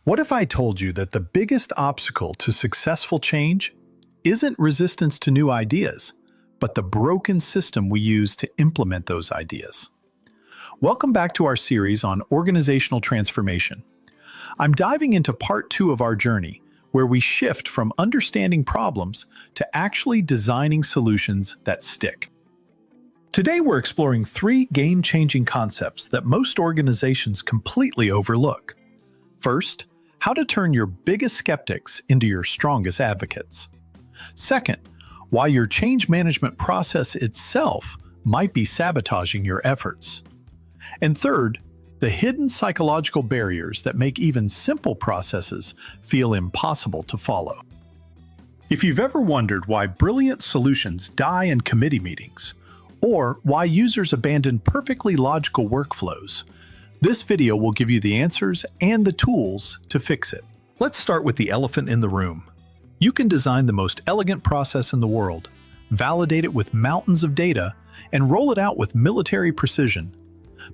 What if I told you that the biggest obstacle to successful change isn't resistance to new ideas, but the broken system we use to implement those ideas? Welcome back to our series on organizational transformation. I'm diving into part 2 of our journey, where we shift from understanding problems to actually designing solutions that stick. Today we're exploring 3 game-changing concepts that most organizations completely overlook. First, how to turn your biggest skeptics into your strongest advocates. Second, why your change management process itself might be sabotaging your efforts. And third, the hidden psychological barriers that make even simple processes feel impossible to follow. If you've ever wondered why brilliant solutions die in committee meetings, or why users abandon perfectly logical workflows, this video will give you the answers and the tools to fix it. Let's start with the elephant in the room. You can design the most elegant process in the world, validate it with mountains of data, and roll it out with military precision.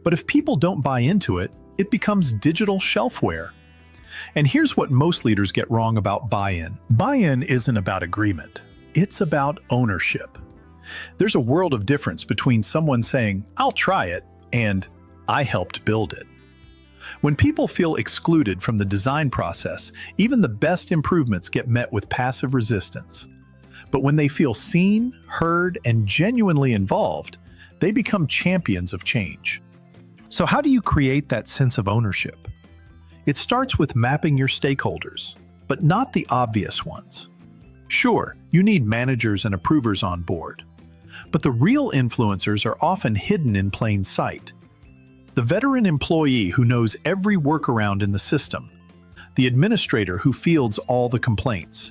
But if people don't buy into it, it becomes digital shelfware. And here's what most leaders get wrong about buy-in. Buy-in isn't about agreement. It's about ownership. There's a world of difference between someone saying, "I'll try it," and "I helped build it." When people feel excluded from the design process, even the best improvements get met with passive resistance. But when they feel seen, heard, and genuinely involved, they become champions of change. So how do you create that sense of ownership? It starts with mapping your stakeholders, but not the obvious ones. Sure, you need managers and approvers on board, but the real influencers are often hidden in plain sight. The veteran employee who knows every workaround in the system, the administrator who fields all the complaints,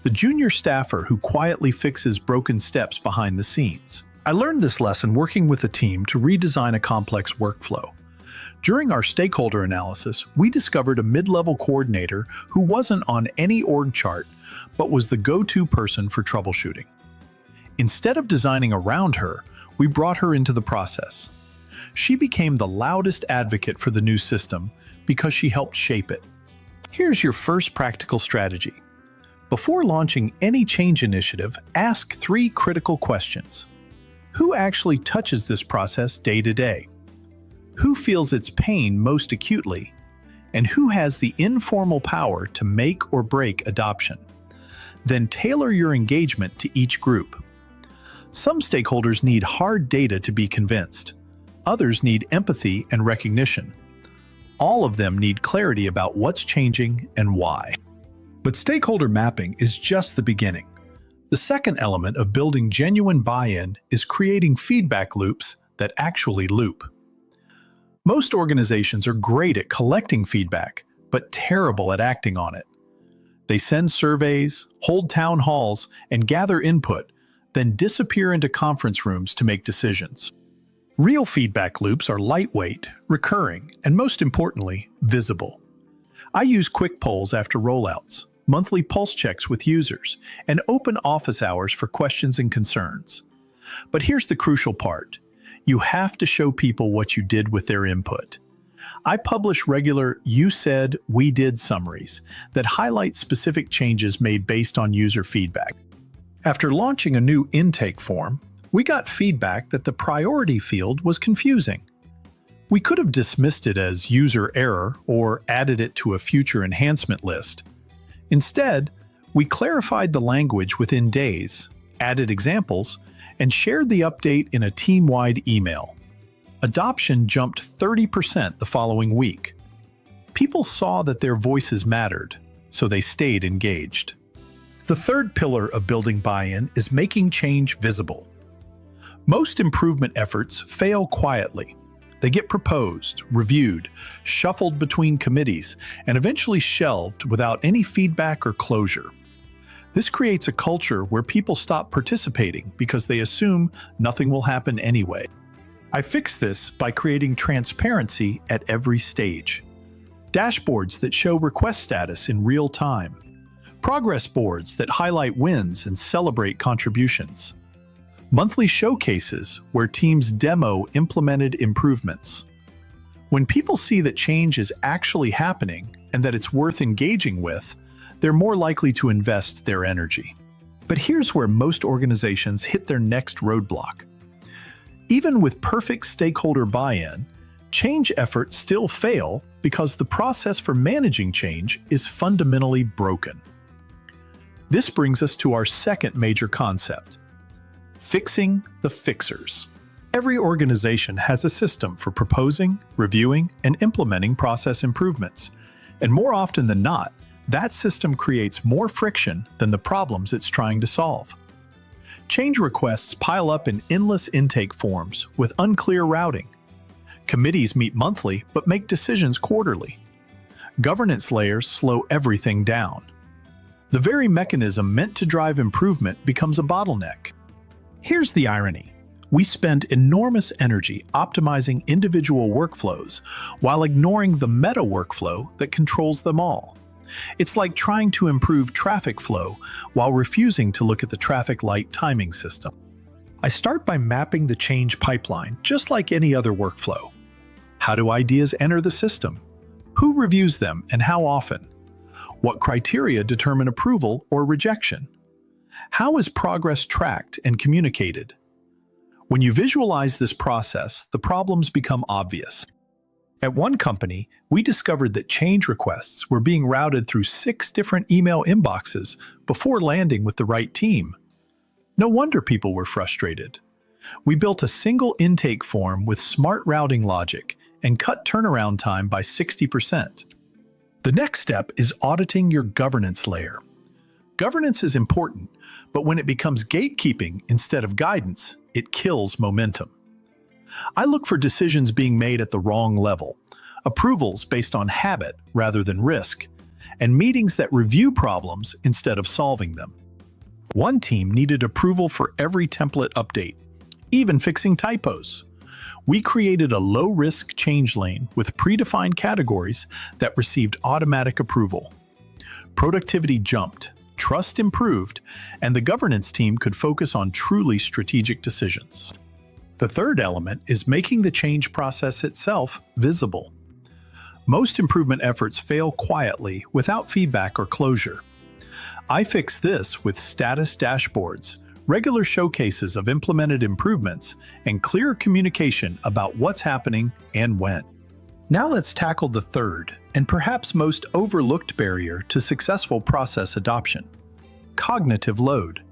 the junior staffer who quietly fixes broken steps behind the scenes. I learned this lesson working with a team to redesign a complex workflow. During our stakeholder analysis, we discovered a mid-level coordinator who wasn't on any org chart, but was the go-to person for troubleshooting. Instead of designing around her, we brought her into the process. She became the loudest advocate for the new system because she helped shape it. Here's your first practical strategy. Before launching any change initiative, ask 3 critical questions. Who actually touches this process day to day? Who feels its pain most acutely? And who has the informal power to make or break adoption? Then tailor your engagement to each group. Some stakeholders need hard data to be convinced. Others need empathy and recognition. All of them need clarity about what's changing and why. But stakeholder mapping is just the beginning. The second element of building genuine buy-in is creating feedback loops that actually loop. Most organizations are great at collecting feedback, but terrible at acting on it. They send surveys, hold town halls, and gather input, then disappear into conference rooms to make decisions. Real feedback loops are lightweight, recurring, and most importantly, visible. I use quick polls after rollouts, monthly pulse checks with users, and open office hours for questions and concerns. But here's the crucial part. You have to show people what you did with their input. I publish regular "You Said, We Did" summaries that highlight specific changes made based on user feedback. After launching a new intake form, we got feedback that the priority field was confusing. We could have dismissed it as user error or added it to a future enhancement list. Instead, we clarified the language within days, added examples, and shared the update in a team-wide email. Adoption jumped 30% the following week. People saw that their voices mattered, so they stayed engaged. The third pillar of building buy-in is making change visible. Most improvement efforts fail quietly. They get proposed, reviewed, shuffled between committees, and eventually shelved without any feedback or closure. This creates a culture where people stop participating because they assume nothing will happen anyway. I fix this by creating transparency at every stage. Dashboards that show request status in real time. Progress boards that highlight wins and celebrate contributions. Monthly showcases where teams demo implemented improvements. When people see that change is actually happening, and that it's worth engaging with, they're more likely to invest their energy. But here's where most organizations hit their next roadblock. Even with perfect stakeholder buy-in, change efforts still fail because the process for managing change is fundamentally broken. This brings us to our second major concept: fixing the fixers. Every organization has a system for proposing, reviewing, and implementing process improvements. And more often than not, that system creates more friction than the problems it's trying to solve. Change requests pile up in endless intake forms with unclear routing. Committees meet monthly but make decisions quarterly. Governance layers slow everything down. The very mechanism meant to drive improvement becomes a bottleneck. Here's the irony. We spend enormous energy optimizing individual workflows while ignoring the meta workflow that controls them all. It's like trying to improve traffic flow while refusing to look at the traffic light timing system. I start by mapping the change pipeline, just like any other workflow. How do ideas enter the system? Who reviews them and how often? What criteria determine approval or rejection? How is progress tracked and communicated? When you visualize this process, the problems become obvious. At one company, we discovered that change requests were being routed through 6 different email inboxes before landing with the right team. No wonder people were frustrated. We built a single intake form with smart routing logic and cut turnaround time by 60%. The next step is auditing your governance layer. Governance is important, but when it becomes gatekeeping instead of guidance, it kills momentum. I look for decisions being made at the wrong level, approvals based on habit rather than risk, and meetings that review problems instead of solving them. One team needed approval for every template update, even fixing typos. We created a low-risk change lane with predefined categories that received automatic approval. Productivity jumped, trust improved, and the governance team could focus on truly strategic decisions. The third element is making the change process itself visible. Most improvement efforts fail quietly without feedback or closure. I fix this with status dashboards, regular showcases of implemented improvements, and clear communication about what's happening and when. Now let's tackle the third, and perhaps most overlooked barrier to successful process adoption: cognitive load.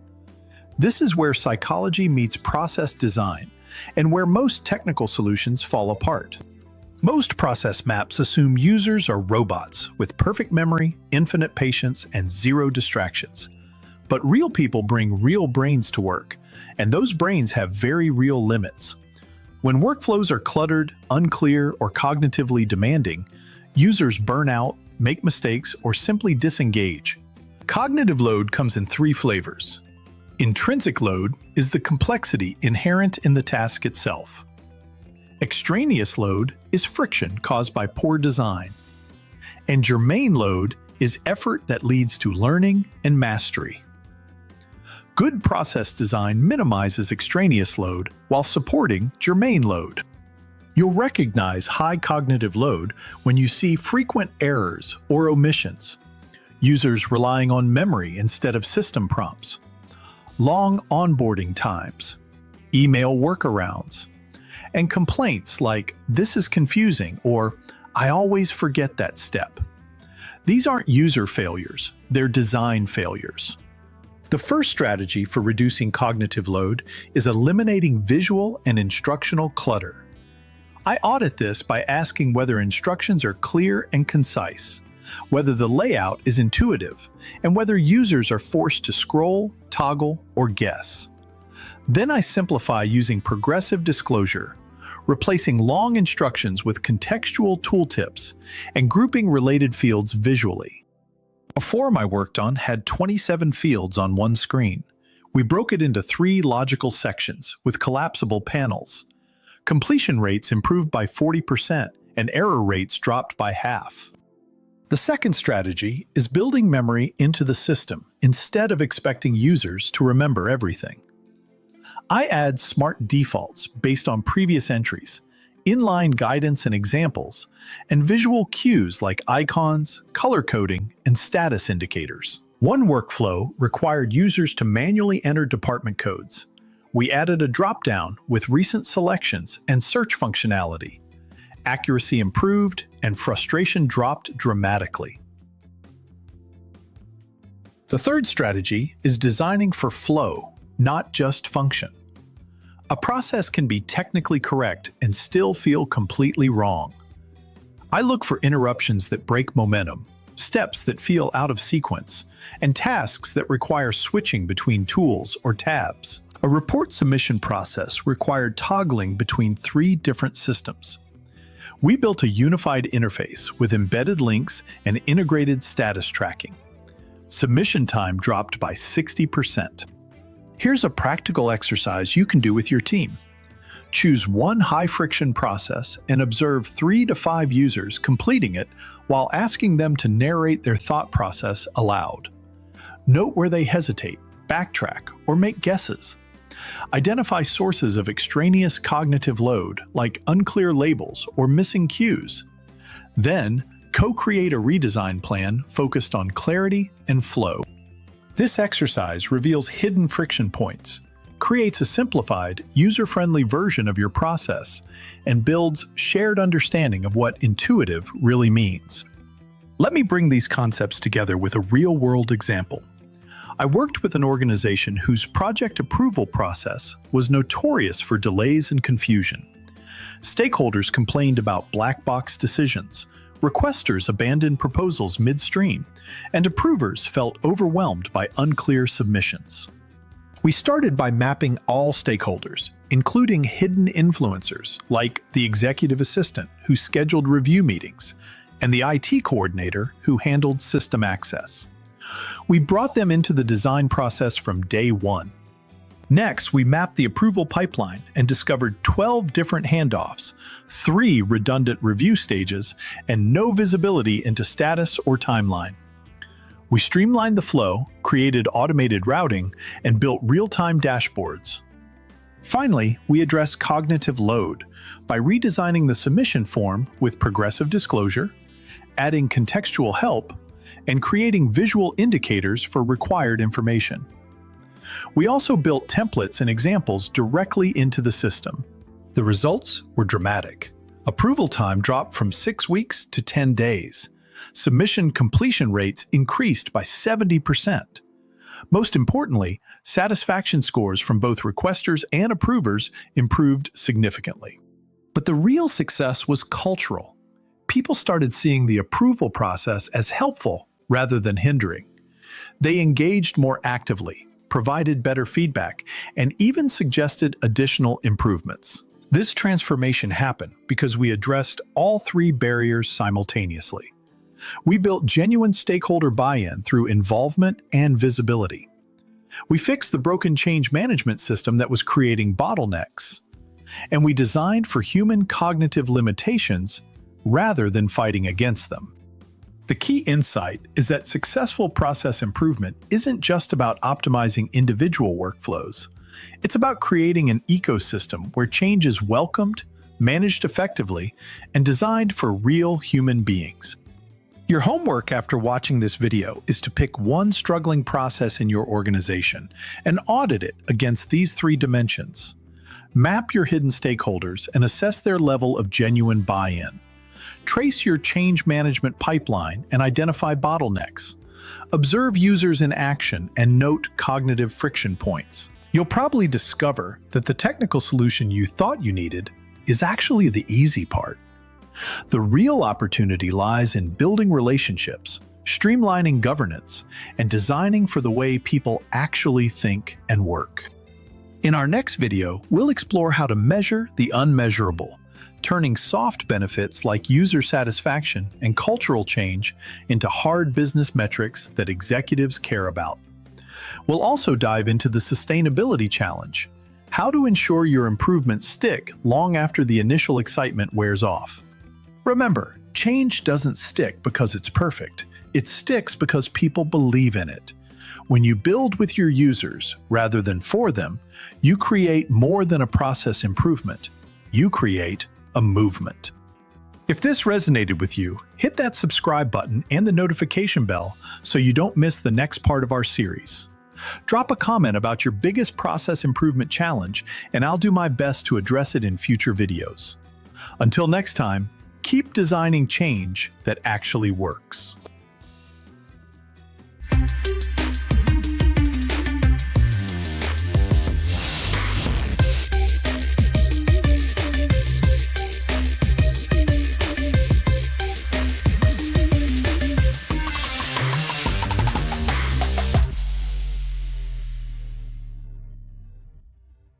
This is where psychology meets process design, and where most technical solutions fall apart. Most process maps assume users are robots with perfect memory, infinite patience, and zero distractions. But real people bring real brains to work, and those brains have very real limits. When workflows are cluttered, unclear, or cognitively demanding, users burn out, make mistakes, or simply disengage. Cognitive load comes in 3 flavors. Intrinsic load is the complexity inherent in the task itself. Extraneous load is friction caused by poor design. And germane load is effort that leads to learning and mastery. Good process design minimizes extraneous load while supporting germane load. You'll recognize high cognitive load when you see frequent errors or omissions, users relying on memory instead of system prompts, long onboarding times, email workarounds, and complaints like "this is confusing" or "I always forget that step." These aren't user failures, they're design failures. The first strategy for reducing cognitive load is eliminating visual and instructional clutter. I audit this by asking whether instructions are clear and concise, whether the layout is intuitive, and whether users are forced to scroll, toggle, or guess. Then I simplify using progressive disclosure, replacing long instructions with contextual tooltips, and grouping related fields visually. A form I worked on had 27 fields on one screen. We broke it into 3 logical sections with collapsible panels. Completion rates improved by 40% and error rates dropped by half. The second strategy is building memory into the system instead of expecting users to remember everything. I add smart defaults based on previous entries, inline guidance and examples, and visual cues like icons, color coding, and status indicators. One workflow required users to manually enter department codes. We added a drop-down with recent selections and search functionality. Accuracy improved, and frustration dropped dramatically. The third strategy is designing for flow, not just function. A process can be technically correct and still feel completely wrong. I look for interruptions that break momentum, steps that feel out of sequence, and tasks that require switching between tools or tabs. A report submission process required toggling between 3 different systems. We built a unified interface with embedded links and integrated status tracking. Submission time dropped by 60%. Here's a practical exercise you can do with your team. Choose one high-friction process and observe 3 to 5 users completing it while asking them to narrate their thought process aloud. Note where they hesitate, backtrack, or make guesses. Identify sources of extraneous cognitive load, like unclear labels or missing cues. Then, co-create a redesign plan focused on clarity and flow. This exercise reveals hidden friction points, creates a simplified, user-friendly version of your process, and builds shared understanding of what intuitive really means. Let me bring these concepts together with a real-world example. I worked with an organization whose project approval process was notorious for delays and confusion. Stakeholders complained about black box decisions, requesters abandoned proposals midstream, and approvers felt overwhelmed by unclear submissions. We started by mapping all stakeholders, including hidden influencers like the executive assistant who scheduled review meetings and the IT coordinator who handled system access. We brought them into the design process from day one. Next, we mapped the approval pipeline and discovered 12 different handoffs, 3 redundant review stages, and no visibility into status or timeline. We streamlined the flow, created automated routing, and built real-time dashboards. Finally, we addressed cognitive load by redesigning the submission form with progressive disclosure, adding contextual help, and creating visual indicators for required information. We also built templates and examples directly into the system. The results were dramatic. Approval time dropped from 6 weeks to 10 days. Submission completion rates increased by 70%. Most importantly, satisfaction scores from both requesters and approvers improved significantly. But the real success was cultural. People started seeing the approval process as helpful rather than hindering. They engaged more actively, provided better feedback, and even suggested additional improvements. This transformation happened because we addressed all 3 barriers simultaneously. We built genuine stakeholder buy-in through involvement and visibility. We fixed the broken change management system that was creating bottlenecks. And we designed for human cognitive limitations rather than fighting against them. The key insight is that successful process improvement isn't just about optimizing individual workflows. It's about creating an ecosystem where change is welcomed, managed effectively, and designed for real human beings. Your homework after watching this video is to pick one struggling process in your organization and audit it against these 3 dimensions. Map your hidden stakeholders and assess their level of genuine buy-in. Trace your change management pipeline and identify bottlenecks. Observe users in action and note cognitive friction points. You'll probably discover that the technical solution you thought you needed is actually the easy part. The real opportunity lies in building relationships, streamlining governance, and designing for the way people actually think and work. In our next video, we'll explore how to measure the unmeasurable, turning soft benefits like user satisfaction and cultural change into hard business metrics that executives care about. We'll also dive into the sustainability challenge, how to ensure your improvements stick long after the initial excitement wears off. Remember, change doesn't stick because it's perfect. It sticks because people believe in it. When you build with your users rather than for them, you create more than a process improvement. You create a movement. If this resonated with you, hit that subscribe button and the notification bell so you don't miss the next part of our series. Drop a comment about your biggest process improvement challenge, and I'll do my best to address it in future videos. Until next time, keep designing change that actually works.